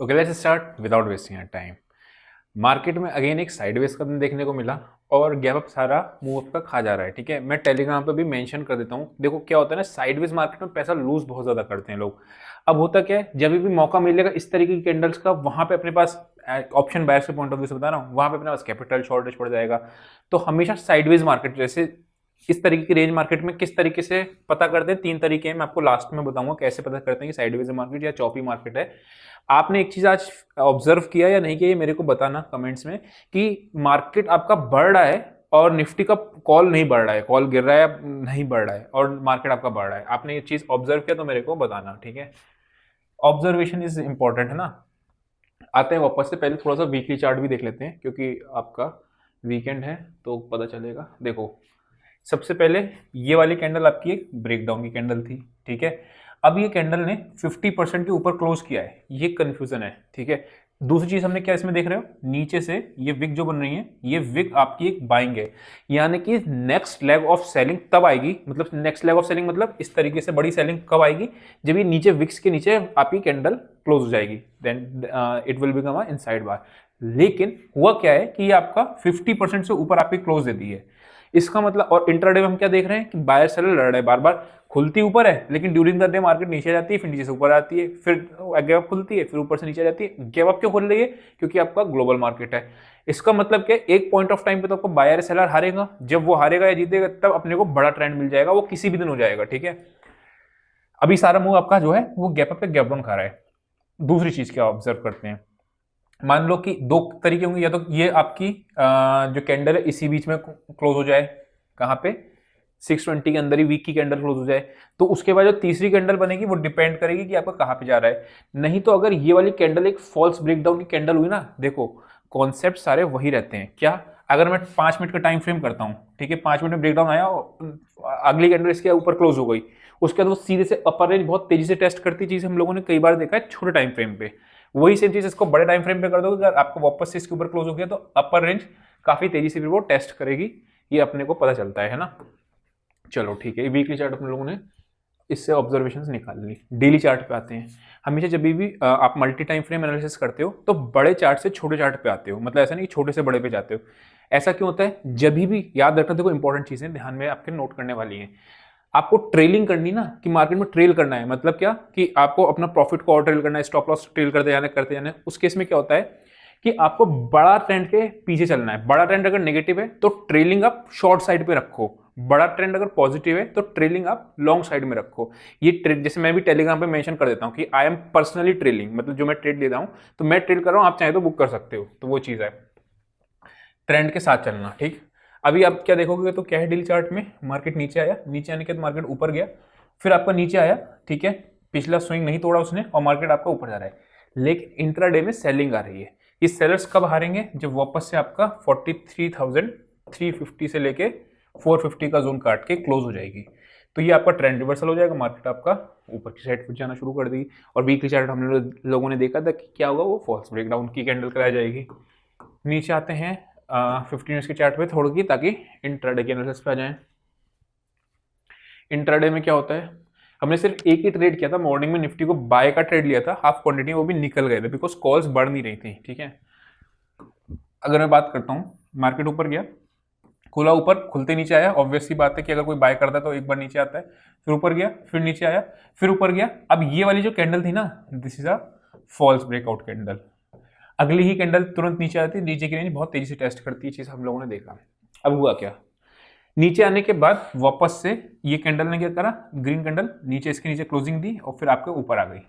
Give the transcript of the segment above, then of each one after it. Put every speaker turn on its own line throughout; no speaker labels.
Okay, let's start without wasting your time. Market में again एक sideways का दिन देखने को मिला और गैप अप सारा मूव अप का खा जा रहा है। ठीक है, मैं टेलीग्राम पे भी मेंशन कर देता हूँ। देखो क्या होता है ना, साइडवेज मार्केट में पैसा लूज बहुत ज़्यादा करते हैं लोग। अब होता क्या है, जब भी मौका मिलेगा इस तरीके की कैंडल्स का, वहाँ पे अपने पास ऑप्शन बायर्स के पॉइंट ऑफ व्यू से बता रहा हूँ, वहाँ पे अपने पास कैपिटल शॉर्टेज पड़ जाएगा। तो हमेशा साइडवेज मार्केट जैसे इस तरीके की रेंज मार्केट में किस तरीके से पता करते हैं, 3 तरीके हैं। मैं आपको लास्ट में बताऊंगा कैसे पता करते हैं कि साइडवेज मार्केट या चॉपी मार्केट है। आपने एक चीज आज ऑब्जर्व किया या नहीं किया, ये मेरे को बताना कमेंट्स में, कि मार्केट आपका बढ़ रहा है और निफ्टी का कॉल नहीं बढ़ रहा है, कॉल गिर रहा है या नहीं बढ़ रहा है, और मार्केट आपका बढ़ रहा है। आपने ये चीज ऑब्जर्व किया तो मेरे को बताना, ठीक है। ऑब्जर्वेशन इज इंपॉर्टेंट है ना। आते हैं वापस से, पहले थोड़ा सा वीकली चार्ट भी देख लेते हैं क्योंकि आपका वीकेंड है तो पता चलेगा। देखो सबसे पहले ये वाली कैंडल आपकी एक ब्रेकडाउन की कैंडल थी, ठीक है। अब ये कैंडल ने 50% के ऊपर क्लोज किया है, ये कंफ्यूजन है, ठीक है। दूसरी चीज हमने क्या इसमें देख रहे हो, नीचे से ये विक जो बन रही है, ये विक आपकी एक बाइंग है, यानी कि नेक्स्ट लेग ऑफ सेलिंग तब आएगी। मतलब नेक्स्ट लेग ऑफ सेलिंग मतलब इस तरीके से बड़ी सेलिंग कब आएगी, जब ये नीचे विक्स के नीचे आपकी कैंडल क्लोज हो जाएगी, then it will become a inside bar. लेकिन हुआ क्या है कि ये आपका 50% से ऊपर आपकी क्लोज दे दी है। इसका मतलब, और इंट्राडे में हम क्या देख रहे हैं कि बायर सेलर लड़ रहे हैं, बार बार खुलती ऊपर है लेकिन ड्यूरिंग द डे मार्केट नीचे जाती है, फिर नीचे से ऊपर आती है, फिर गैप अप खुलती है, फिर ऊपर से नीचे जाती है। गैप अप क्यों खुल रही है, क्योंकि आपका ग्लोबल मार्केट है। इसका मतलब क्या, एक पॉइंट ऑफ टाइम पे तो आपको बायर सेलर हारेगा, जब वो हारेगा या जीतेगा तब अपने को बड़ा ट्रेंड मिल जाएगा, वो किसी भी दिन हो जाएगा, ठीक है। अभी सारा मूव आपका जो है वो गैप अप पे गैप डाउन खा रहा है। दूसरी चीज क्या ऑब्जर्व करते हैं, मान लो कि 2 तरीके होंगे, या तो ये आपकी जो कैंडल है इसी बीच में क्लोज हो जाए, कहाँ पे 620 के अंदर ही वीक की कैंडल क्लोज हो जाए, तो उसके बाद जो तीसरी कैंडल बनेगी वो डिपेंड करेगी कि आपका कहाँ पे जा रहा है। नहीं तो अगर ये वाली कैंडल एक फॉल्स ब्रेकडाउन की कैंडल हुई ना, देखो कॉन्सेप्ट सारे वही रहते हैं। क्या, अगर मैं 5 मिनट का टाइम फ्रेम करता हूँ, ठीक है, 5 मिनट में ब्रेकडाउन आया और अगली कैंडल इसके ऊपर क्लोज हो गई, उसके बाद वो सीधे से अपर रेंज बहुत तेजी से टेस्ट करती चीज हम लोगों ने कई बार देखा है छोटे टाइम फ्रेम पे। वही सेम चीज इसको बड़े टाइम फ्रेम पे कर दो, अगर आपको वापस से इसके ऊपर क्लोज हो गया तो अपर रेंज काफी तेजी से फिर वो टेस्ट करेगी, ये अपने को पता चलता है ना। चलो ठीक है, वीकली चार्ट अपने लोगों ने इससे ऑब्जर्वेशंस निकाल ली। डेली चार्ट पे आते हैं। हमेशा जब भी आप मल्टी टाइम फ्रेम एनालिसिस करते हो तो बड़े चार्ट से छोटे चार्ट पे आते हो, मतलब ऐसा नहीं कि छोटे से बड़े पे जाते हो। ऐसा क्यों होता है, जब भी याद रखना, देखो इंपॉर्टेंट चीजें ध्यान में आपके नोट करने वाली हैं। आपको ट्रेलिंग करनी ना, कि मार्केट में ट्रेल करना है, मतलब क्या कि आपको अपना प्रॉफिट को और ट्रेल करना है, स्टॉप लॉस ट्रेल करते जाना है। उस केस में क्या होता है कि आपको बड़ा ट्रेंड के पीछे चलना है। बड़ा ट्रेंड अगर नेगेटिव है तो ट्रेलिंग आप शॉर्ट साइड पे रखो, बड़ा ट्रेंड अगर पॉजिटिव है तो ट्रेलिंग आप लॉन्ग साइड में रखो। ये ट्रेड जैसे मैं भी टेलीग्राम पे मेंशन कर देता हूं कि आई एम पर्सनली ट्रेलिंग, मतलब जो मैं ट्रेड लेता हूं तो मैं ट्रेड कर रहा हूं, आप चाहे तो बुक कर सकते हो। तो वो चीज है ट्रेंड के साथ चलना, ठीक। अभी आप क्या देखोगे तो क्या है, डेली चार्ट में मार्केट नीचे आया, नीचे आने के बाद मार्केट ऊपर गया, फिर आपका नीचे आया, ठीक है, पिछला स्विंग नहीं तोड़ा उसने और मार्केट आपका ऊपर जा रहा है। लेकिन इंट्राडे में सेलिंग आ रही है। ये सेलर्स कब हारेंगे, जब वापस से आपका 43,350 से लेके 450 का जोन काट के क्लोज हो जाएगी, तो ये आपका ट्रेंड रिवर्सल हो जाएगा, मार्केट आपका ऊपर की साइड पर जाना शुरू कर देगी। और वीकली चार्ट हम लोगों ने देखा था कि क्या होगा, वो फॉल्स ब्रेकडाउन की कैंडल कराई जाएगी। नीचे आते हैं 15 मिनट्स के चार्ट पे थोड़ी, ताकि इंट्राडे के एनालिसिस पे आ जाएं। इंट्राडे में क्या होता है, हमने सिर्फ एक ही ट्रेड किया था, मॉर्निंग में निफ्टी को बाय का ट्रेड लिया था, हाफ क्वांटिटी, वो भी निकल गए थे बिकॉज कॉल्स बढ़ नहीं रही थी, ठीक है। अगर मैं बात करता हूँ, मार्केट ऊपर गया, खुला ऊपर, खुलते नीचे आया, ऑब्वियस सी बात है कि अगर कोई बाय करता है तो एक बार नीचे आता है, फिर ऊपर गया, फिर नीचे आया, फिर ऊपर गया। अब ये वाली जो कैंडल थी ना, this is a false breakout candle. अगली ही कैंडल तुरंत नीचे आती है, नीचे की रेंज बहुत तेजी से टेस्ट करती है, चीज हम लोगों ने देखा। अब हुआ क्या, नीचे आने के बाद वापस से ये कैंडल ने क्या करा, ग्रीन कैंडल नीचे, इसके नीचे क्लोजिंग दी और फिर आपके ऊपर आ गई।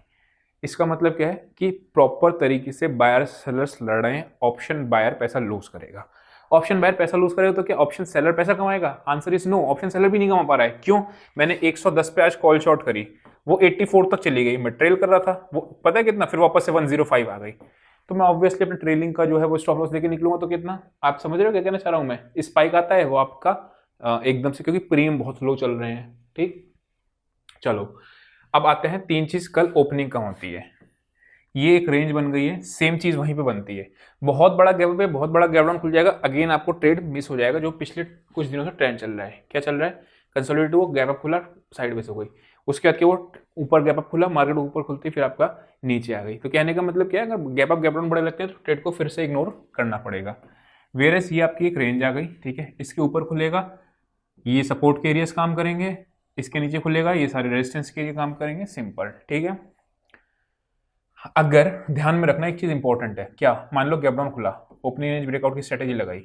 इसका मतलब क्या है कि प्रॉपर तरीके से बायर सेलर्स लड़ रहे हैं, ऑप्शन बायर पैसा लूज करेगा। ऑप्शन बायर पैसा लूज करेगा तो क्या ऑप्शन सेलर पैसा कमाएगा, answer is no. Option seller भी नहीं कमा पा रहा है, क्यों, मैंने 110 पे आज कॉल शॉर्ट करी, वो 84 तक चली गई, मैं ट्रेल कर रहा था, वो पता है कितना, फिर वापस से 105 आ गई, तो मैं ऑब्वियसली अपने ट्रेलिंग का जो है वो स्टॉप लॉस लेके निकलूंगा, तो कितना, आप समझ रहे हो क्या कहना चाह रहा हूं मैं। स्पाइक आता है वो आपका एकदम से, क्योंकि प्रीमियम बहुत लो चल रहे हैं, ठीक। चलो अब आते हैं 3 चीज कल ओपनिंग का होती है। ये एक रेंज बन गई है, सेम चीज वहीं पे बनती है, बहुत बड़ा गैप पे बहुत बड़ा गैप डाउन खुल जाएगा, अगेन आपको ट्रेड मिस हो जाएगा, जो पिछले कुछ दिनों से ट्रेंड चल रहा है। क्या चल रहा है, कंसोलिडेट हुआ, गैप अप खुला, साइडवेज हो गई, उसके बाद क्या वो ऊपर गैप अप खुला, मार्केट ऊपर खुलती फिर आपका नीचे आ गई। तो कहने का मतलब क्या है, अगर गैप अप गैप डाउन बड़े लगते हैं तो ट्रेड को फिर से इग्नोर करना पड़ेगा। वेयरएस ये आपकी एक रेंज आ गई, ठीक है, इसके ऊपर खुलेगा ये सपोर्ट के एरियाज काम करेंगे, इसके नीचे खुलेगा ये सारे रेजिस्टेंस के एरिया काम करेंगे, सिंपल, ठीक है। अगर ध्यान में रखना एक चीज इंपॉर्टेंट है, क्या, मान लो गैप डाउन खुला, ओपनिंग रेंज ब्रेकआउट की स्ट्रेटेजी लगाई,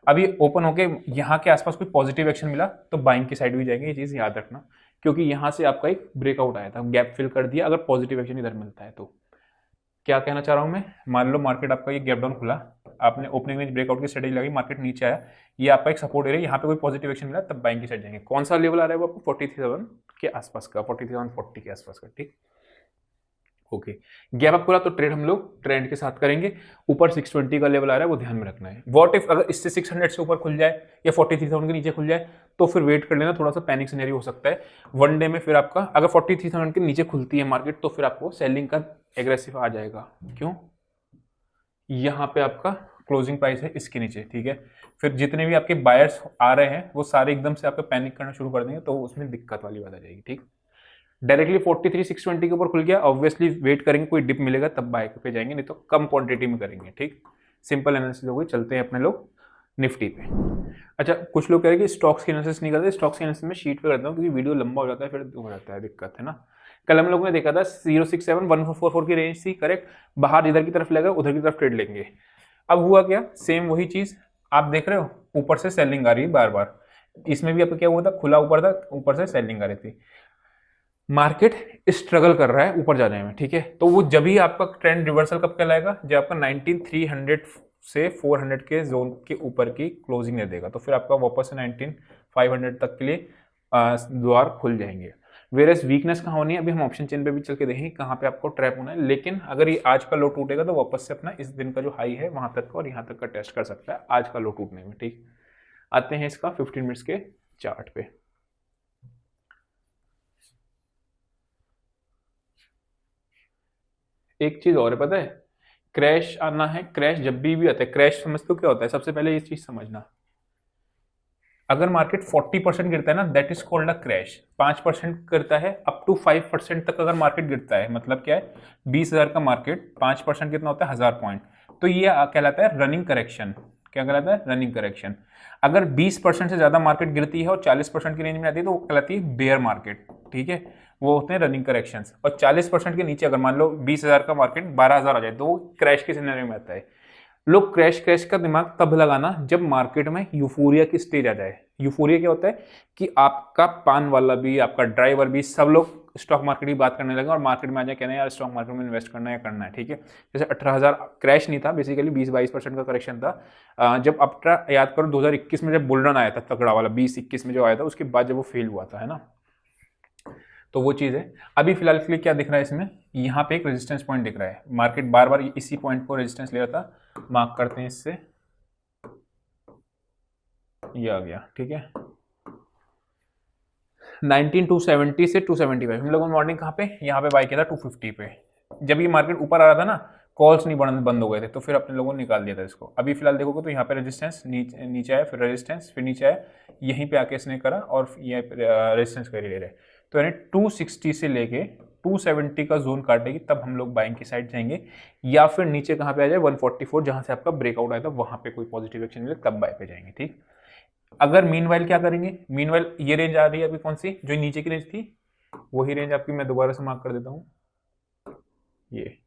अभी ओपन होके यहाँ के आसपास कोई पॉजिटिव एक्शन मिला तो बाइंग की साइड भी जाएंगे, ये चीज याद रखना, क्योंकि यहाँ से आपका एक ब्रेकआउट आया था, गैप फिल कर दिया, अगर पॉजिटिव एक्शन इधर मिलता है तो। क्या कहना चाह रहा हूँ मैं, मान लो मार्केट आपका ये गैप डाउन खुला, आपने ओपनिंग रेंज ब्रेकआउट की स्ट्रेटेजी लगाई, मार्केट नीचे आया, ये आपका एक सपोर्ट एरिया, यहाँ पे कोई पॉजिटिव एक्शन मिला तब बाइंग की साइड जाएंगे। कौन सा लेवल आ रहा है वो आपको 43,000 के आसपास का, 43,040 के आसपास का, ठीक, ओके। गैप अप खुला तो ट्रेड हम लोग ट्रेंड के साथ करेंगे, ऊपर 620 का लेवल आ रहा है वो ध्यान में रखना है। व्हाट इफ अगर इससे 600 से ऊपर खुल जाए या 43,000 के नीचे खुल जाए तो फिर वेट कर लेना, थोड़ा सा पैनिक सिनेरियो हो सकता है वन डे में। फिर आपका अगर 43,000 के नीचे खुलती है मार्केट तो फिर आपको सेलिंग का एग्रेसिव आ जाएगा, क्यों, यहाँ पे आपका क्लोजिंग प्राइस है इसके नीचे, ठीक है। फिर जितने भी आपके बायर्स आ रहे हैं वो सारे एकदम से आपका पैनिक करना शुरू कर देंगे, तो उसमें दिक्कत वाली बात आ जाएगी, ठीक। डायरेक्टली 43,620 के ऊपर खुल गया, ऑब्वियसली वेट करेंगे कोई डिप मिलेगा तब बाय पे जाएंगे, नहीं तो कम क्वांटिटी में करेंगे, ठीक। सिंपल एनालिसिस हो गई, चलते हैं अपने लोग निफ्टी पे। अच्छा, कुछ लोग कह रहे हैं कि स्टॉक्स की एनालिसिस नहीं करते, स्टॉक्स की एनालिसिस में शीट पे करता हूँ क्योंकि वीडियो लंबा हो जाता है, फिर हो जाता है दिक्कत, है ना। कल हम लोगों ने देखा था 0671444 की रेंज थी, करेक्ट, बाहर इधर की तरफ लगा उधर की तरफ ट्रेड लेंगे। अब हुआ क्या, सेम वही चीज आप देख रहे हो, ऊपर से सेलिंग आ रही है बार बार, इसमें भी आपका क्या हुआ था, खुला ऊपर था, ऊपर से सेलिंग आ रही थी, मार्केट स्ट्रगल कर रहा है ऊपर जाने में, ठीक है। तो वो जब ही आपका ट्रेंड रिवर्सल कब कहलाएगा, जब आपका 19,300 से 400 के जोन के ऊपर की क्लोजिंग दे देगा, तो फिर आपका वापस से 19,500 तक के लिए द्वार खुल जाएंगे। वेरस वीकनेस कहाँ होनी है, अभी हम ऑप्शन चेन पे भी चल के देखेंगे कहाँ पे आपको ट्रैप होना है, लेकिन अगर ये आज का लो टूटेगा तो वापस से अपना इस दिन का जो हाई है वहां तक का और यहाँ तक का टेस्ट कर सकता है आज का लो टूटने में, ठीक। आते हैं इसका 15 मिनट्स के चार्ट पे। एक चीज और है, पता है, क्रैश आना है, क्रैश जब भी आता है, क्रैश समझते हो क्या होता है, सबसे पहले ये चीज समझना, अगर मार्केट 40% गिरता है ना, that is called a crash. 5% गिरता है, अप टू 5% तक अगर मार्केट गिरता है, मतलब क्या है, 20,000 का मार्केट 5% कितना होता है, 1000 पॉइंट, तो ये कहलाता है रनिंग करेक्शन। क्या कहलाता है, रनिंग करेक्शन। अगर 20% से ज्यादा मार्केट गिरती है और 40% की रेंज में आती है तो वो कहलाती है बेयर मार्केट, ठीक है, वो होते हैं रनिंग करेक्शंस। और 40% के नीचे अगर मान लो 20,000 का मार्केट 12,000 आ जाए तो वो क्रैश के सिनेरियो में आता है। लोग क्रैश क्रैश का दिमाग तब लगाना जब मार्केट में यूफोरिया की स्टेज आ जाए। यूफोरिया क्या होता है कि आपका पान वाला भी, आपका ड्राइवर भी, सब लोग स्टॉक मार्केट की बात करने लगे और मार्केट में आ जाए कहना यार स्टॉक मार्केट में इन्वेस्ट करना है करना है, ठीक है। जैसे 18,000 क्रैश नहीं था, बेसिकली 20-22% का करेक्शन था। जब अपना याद करो 2021 में जब बुल रन आया था तगड़ा वाला, 20-21 में जो आया था, उसके बाद जब वो फेल हुआ था, है ना, तो वो चीज़ है। अभी फिलहाल के लिए क्या दिख रहा है इसमें, यहाँ पे एक रेजिस्टेंस पॉइंट दिख रहा है, मार्केट बार बार इसी पॉइंट को रेजिस्टेंस ले रहा था, मार्क करते हैं इससे, ये आ गया, ठीक है, 19,270 से 275। हम लोगों ने मॉर्निंग कहाँ पे, यहाँ पे बाय किया था 250 पे। जब ये मार्केट ऊपर आ रहा था ना, कॉल्स नहीं बंद हो गए थे, तो फिर अपने लोगों ने निकाल दिया था इसको। अभी फिलहाल देखोगे तो यहाँ पे रेजिस्टेंस नीचे आया, फिर रेजिस्टेंस, फिर नीचे आया, यहीं पे आके इसने करा और ये रेजिस्टेंस कर ले रहे, तो यानी 260 से लेके 270 का जोन काटेगी तब हम लोग बाइंग की साइड जाएंगे, या फिर नीचे कहाँ पे आ जाए 144 जहां से आपका ब्रेकआउट आया था वहां पे कोई पॉजिटिव एक्शन मिले तब बाय पे जाएंगे, ठीक। अगर मीनवाइल क्या करेंगे, मीनवाइल ये रेंज आ रही है अभी कौन सी, जो नीचे की रेंज थी वही रेंज आपकी मैं दोबारा से मार्क कर देता हूं, ये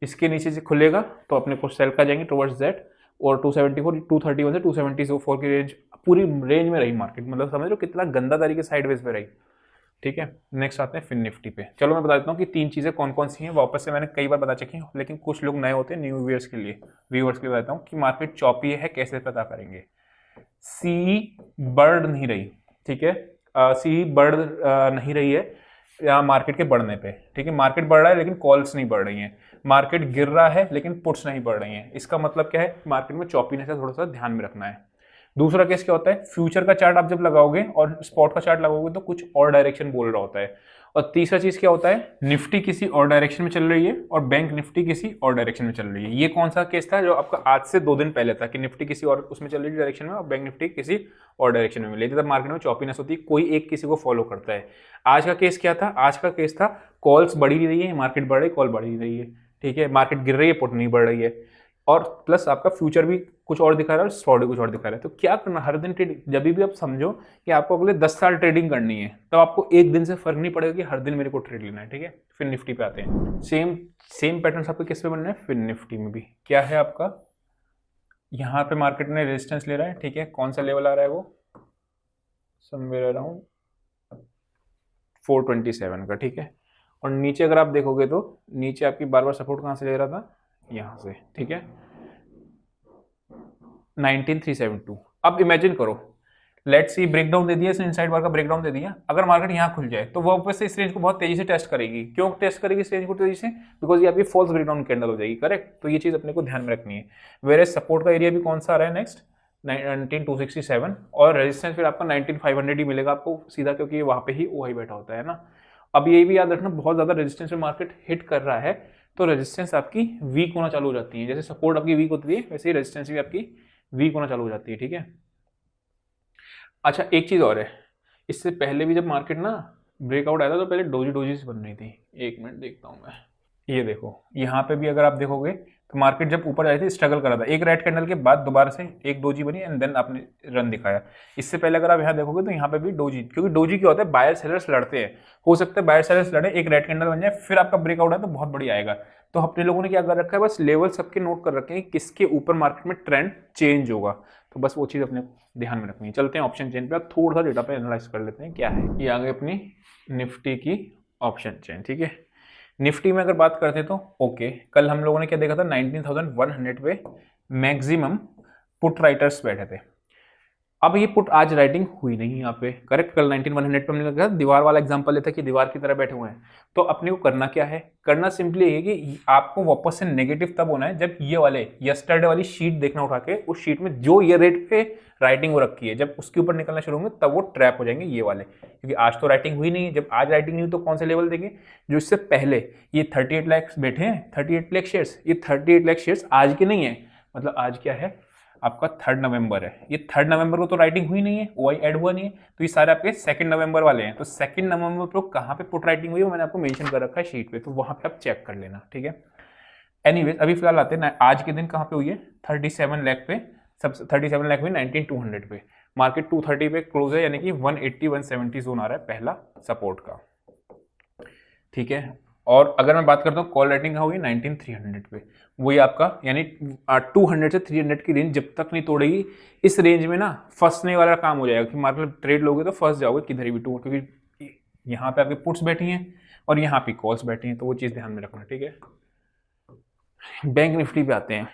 इसके नीचे से खुलेगा तो अपने को सेल का जाएंगे टुवर्ड्स दैट, और 274 231 से 274 की रेंज, पूरी रेंज में रही मार्केट, मतलब समझ लो कितना गंदा तरीके साइडवेज पे रही, ठीक है। नेक्स्ट आते हैं फिर निफ्टी पे। चलो मैं बता देता हूँ कि तीन चीजें कौन कौन सी हैं, वापस से मैंने कई बार बता चुकी हूँ, लेकिन कुछ लोग नए होते हैं, न्यू व्यूअर्स के लिए बताता हूँ कि मार्केट चौपी है कैसे पता करेंगे। सी बढ़ नहीं रही, ठीक है, सी बढ़ नहीं रही है या मार्केट के बढ़ने पे, ठीक है, मार्केट बढ़ रहा है लेकिन कॉल्स नहीं बढ़ रही हैं, मार्केट गिर रहा है लेकिन पुट्स नहीं बढ़ रही हैं, इसका मतलब क्या है, मार्केट में चौपीनेस है, थोड़ा सा ध्यान में रखना है। दूसरा केस क्या होता है, फ्यूचर का चार्ट आप जब लगाओगे और स्पॉट का चार्ट लगाओगे तो कुछ और डायरेक्शन बोल रहा होता है। और तीसरा चीज क्या होता है, निफ्टी किसी और डायरेक्शन में चल रही है और बैंक निफ्टी किसी और डायरेक्शन में चल रही है। ये कौन सा केस था जो आपका आज से 2 दिन पहले था कि निफ्टी किसी और उसमें चल रही डायरेक्शन में और बैंक निफ्टी किसी और डायरेक्शन में मिली थी, तब मार्केट में चौपीनेस होती है, कोई एक किसी को फॉलो करता है। आज का केस क्या था, आज का केस था कॉल्स बढ़ ही रही है, मार्केट बढ़ रही है, कॉल बढ़ ही रही है, ठीक है, मार्केट गिर रही है, पुट नहीं बढ़ रही है, और प्लस आपका फ्यूचर भी कुछ और दिखा रहा है और स्पॉट भी कुछ और दिखा रहा है। तो क्या करना, हर दिन ट्रेडिंग, जब भी आप समझो कि आपको अगले 10 साल ट्रेडिंग करनी है, तब आपको एक दिन से फर्क नहीं पड़ेगा कि हर दिन मेरे को ट्रेड लेना है, ठीक है। फिर निफ्टी पे आते हैं, सेम पैटर्न आपको किस पे बनना है, फिर निफ्टी में भी क्या है आपका, यहाँ पे मार्केट ने रेजिस्टेंस ले रहा है, ठीक है, कौन सा लेवल आ रहा है वो, समवेयर अराउंड 427 का, ठीक है। और नीचे अगर आप देखोगे तो नीचे आपकी बार बार सपोर्ट कहाँ से ले रहा था, यहाँ से, ठीक है, 19372। अब इमेजिन करो, लेट्स सी ब्रेकडाउन दे दिया, इनसाइड बार का ब्रेकडाउन दे दिया, अगर मार्केट यहाँ खुल जाए तो वो वापस से इस रेंज को बहुत तेजी से टेस्ट करेगी। क्यों टेस्ट करेगी इस रेंज को तेजी से, बिकॉज ये आपकी फॉल्स ब्रेकडाउन कैंडल हो जाएगी, करेक्ट। तो ये चीज अपने को ध्यान में रखनी है। वेयर सपोर्ट का एरिया भी कौन सा आ रहा है नेक्स्ट, 19267, और रेजिस्टेंस फिर आपका 19500 ही मिलेगा आपको सीधा, क्योंकि वहां पे ही ओआई बैठा होता है ना। अब ये भी याद रखना, बहुत ज्यादा रेजिस्टेंस पे मार्केट हिट कर रहा है तो रेजिस्टेंस आपकी वीक होना चालू हो जाती है। जैसे सपोर्ट आपकी वीक होती है वैसे ही रेजिस्टेंस भी आपकी वीक होना चालू हो जाती है, ठीक है। अच्छा एक चीज और है, इससे पहले भी जब मार्केट ना ब्रेकआउट आया था तो पहले डोजी डोजी बन रही थी। एक मिनट देखता हूं मैं, ये देखो यहाँ पे भी अगर आप देखोगे तो मार्केट जब ऊपर आई थी स्ट्रगल करा था, एक रेड कैंडल के बाद दोबारा से एक डोजी बनी एंड देन आपने रन दिखाया। इससे पहले अगर आप यहाँ देखोगे तो यहाँ पे भी डोजी, क्योंकि डोजी क्या होता है, बायर सेलर्स लड़ते हैं, हो सकता है बायर सेलर्स लड़े, एक रेड कैंडल बन जाए, फिर आपका ब्रेकआउट है तो बहुत बढ़िया आएगा। तो अपने लोगों ने क्या कर रखा है, बस लेवल सबके नोट कर रखे हैं, किसके ऊपर मार्केट में ट्रेंड चेंज होगा, तो बस वो चीज़ अपने ध्यान में रखनी है। चलते हैं ऑप्शन चेन पे, आप थोड़ा सा डेटा पे एनालाइज कर लेते हैं क्या है। ये आ गई अपनी निफ्टी की ऑप्शन चेन, ठीक है। निफ्टी में अगर बात करते हैं तो ओके, कल हम लोगों ने क्या देखा था, 19,100 पे मैक्सिमम पुट राइटर्स बैठे थे। अब ये पुट आज राइटिंग हुई नहीं यहाँ पे, करेक्ट। कल 19,100 पे हमने कहा दीवार वाला एग्जांपल लेता कि दीवार की तरह बैठे हुए हैं। तो अपने को करना क्या है, करना सिंपली है कि आपको वापस से नेगेटिव तब होना है जब ये वाले यस्टरडे वाली शीट देखना उठा के, उस शीट में जो ये रेट पे राइटिंग हो रखी है, जब उसके ऊपर निकलना शुरू होंगे तब वो ट्रैप हो जाएंगे ये वाले, क्योंकि आज तो राइटिंग हुई नहीं है। जब आज राइटिंग नहीं हुई तो कौन से लेवल देंगे, जो इससे पहले ये 38 लाख बैठे हैं, 38 लाख शेयर्स, ये 38 लाख शेयर्स आज के नहीं है, मतलब आज क्या है आपका 3 नवंबर है, ये 3 नवंबर को तो राइटिंग हुई नहीं है, ओआई ऐड हुआ नहीं है, तो ये सारे आपके 2 नवंबर वाले हैं। तो 2 नवंबर को कहाँ पे पुट राइटिंग हुई है मैंने आपको मेंशन कर रखा है शीट पे, तो वहां पे आप चेक कर लेना, ठीक है। एनीवेज अभी फिलहाल आते हैं आज के दिन कहाँ पे हुई है, 37 लाख पे, सब 37 लाख में 19,200 पे मार्केट 230 पे क्लोज है, यानी कि 180-170 जोन आ रहा है पहला सपोर्ट का, ठीक है। और अगर मैं बात करता हूँ कॉल राइटिंग कहाँ हुई, 19,300 पे, वही आपका यानी 200 से 300 की रेंज जब तक नहीं तोड़ेगी, इस रेंज में ना फंसने वाला काम हो जाएगा कि मार्केट ट्रेड लोगे तो फंस जाओगे किधर भी, क्योंकि यहाँ पे आपके पुट्स बैठी हैं और यहाँ पे कॉल्स बैठी हैं, तो वो चीज़ ध्यान में रखना, ठीक है। बैंक निफ्टी पे आते हैं।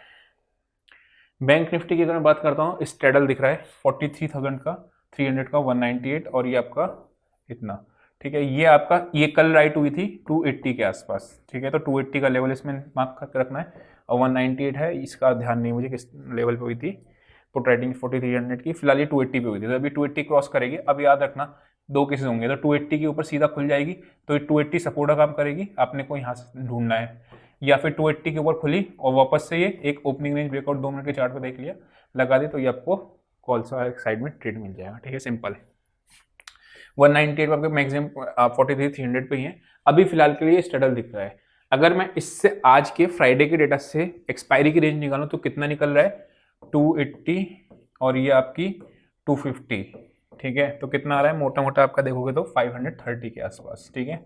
बैंक निफ्टी की अगर मैं बात करता हूँ, स्ट्रेडल दिख रहा है 43,000 का, 300 का, 198 और ये आपका इतना, ठीक है। ये आपका ये कल राइट हुई थी 280 के आसपास, ठीक है। तो 280 का लेवल इसमें मार्क करके रखना है, और 198 है, इसका ध्यान नहीं मुझे किस लेवल पे हुई थी पुट राइटिंग 4300 की, फिलहाल ये 280 पे हुई थी, तो अभी 280 क्रॉस करेगी। अब याद रखना दो केसेस होंगे, तो 280 के ऊपर सीधा खुल जाएगी तो ये 280 सपोर्ट का काम करेगी, आपने को यहाँ से ढूंढना है, या फिर 280 के ऊपर खुली और वापस से ये एक ओपनिंग रेंज ब्रेकआउट 2 मिनट के चार्ट पे देख लिया, लगा दी, तो ये आपको कॉल साइड में ट्रेड मिल जाएगा, ठीक है, सिंपल। 198 पे मैक्सिमम 43,300 पे ही है अभी फिलहाल के लिए स्ट्रगल दिख रहा है। अगर मैं इससे आज के फ्राइडे के डेटा से एक्सपायरी की रेंज निकालूं तो कितना निकल रहा है, 280 और ये आपकी 250, ठीक है। तो कितना आ रहा है मोटा मोटा आपका देखोगे तो 530 के आसपास, ठीक है।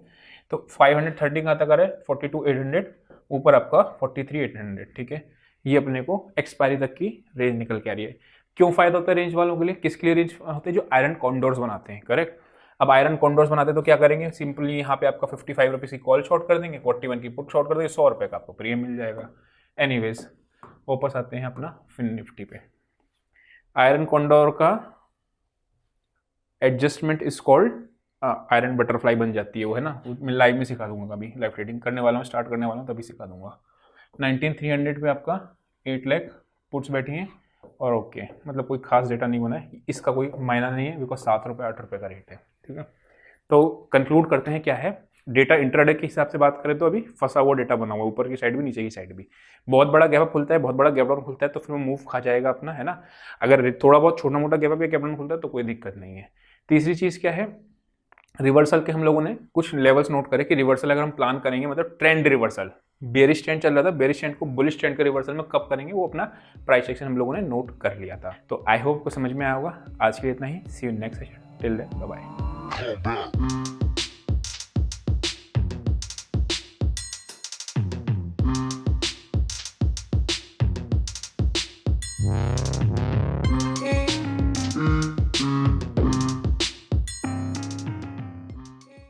तो 530 कहाँ तक आ रहा है, 42,800, ऊपर आपका 43,800, ठीक है। ये अपने को एक्सपायरी तक की रेंज निकल के आ रही है। क्यों फायदा होता है रेंज वालों के लिए, किसके लिए रेंज होते हैं, जो आयरन कॉन्डोर्स बनाते हैं, करेक्ट। अब आयरन कॉन्डोर्स बनाते हैं तो क्या करेंगे, सिंपली यहाँ पे आपका 55 रुपीज़ की कॉल शॉर्ट कर देंगे, 41 की पुट शॉर्ट कर देंगे, 100 रुपये का आपको प्रीमियम मिल जाएगा। एनीवेज वापस आते हैं अपना फिन निफ्टी पे। आयरन कॉन्डोर का adjustment is called iron butterfly बन जाती है वो, है ना। मैं लाइव में सिखा दूंगा, कभी लाइव ट्रेडिंग करने वाला हूँ, स्टार्ट करने वाला हूँ तभी सिखा दूंगा। 19,300 पे आपका 8 लाख पुट्स बैठी हैं और ओके, मतलब कोई खास डेटा नहीं बना है, इसका कोई मायना नहीं है बिकॉज 7 रुपये 8 रुपये का रेट है, ठीक है। तो कंक्लूड करते हैं क्या है, डेटा इंट्राडे के हिसाब से बात करें तो अभी फंसा हुआ डेटा बना हुआ, ऊपर की साइड भी नीचे की साइड भी। बहुत बड़ा गैप अप खुलता है, बहुत बड़ा गैप डाउन खुलता है तो फिर वो मूव खा जाएगा अपना, है ना। अगर थोड़ा बहुत छोटा मोटा गैप अप या गैप डाउन खुलता है तो कोई दिक्कत नहीं है। तीसरी चीज़ क्या है, रिवर्सल के हम लोगों ने कुछ लेवल्स नोट करे कि रिवर्सल अगर हम प्लान करेंगे, मतलब ट्रेंड रिवर्सल, बेरिश ट्रेंड चल रहा था, बेरिश ट्रेंड को बुलिश ट्रेंड के रिवर्सल में कब करेंगे, वो अपना प्राइस एक्शन हम लोगों ने नोट कर लिया था। तो आई होप को समझ में आया होगा। आज के लिए इतना ही, see you next session, till then bye bye.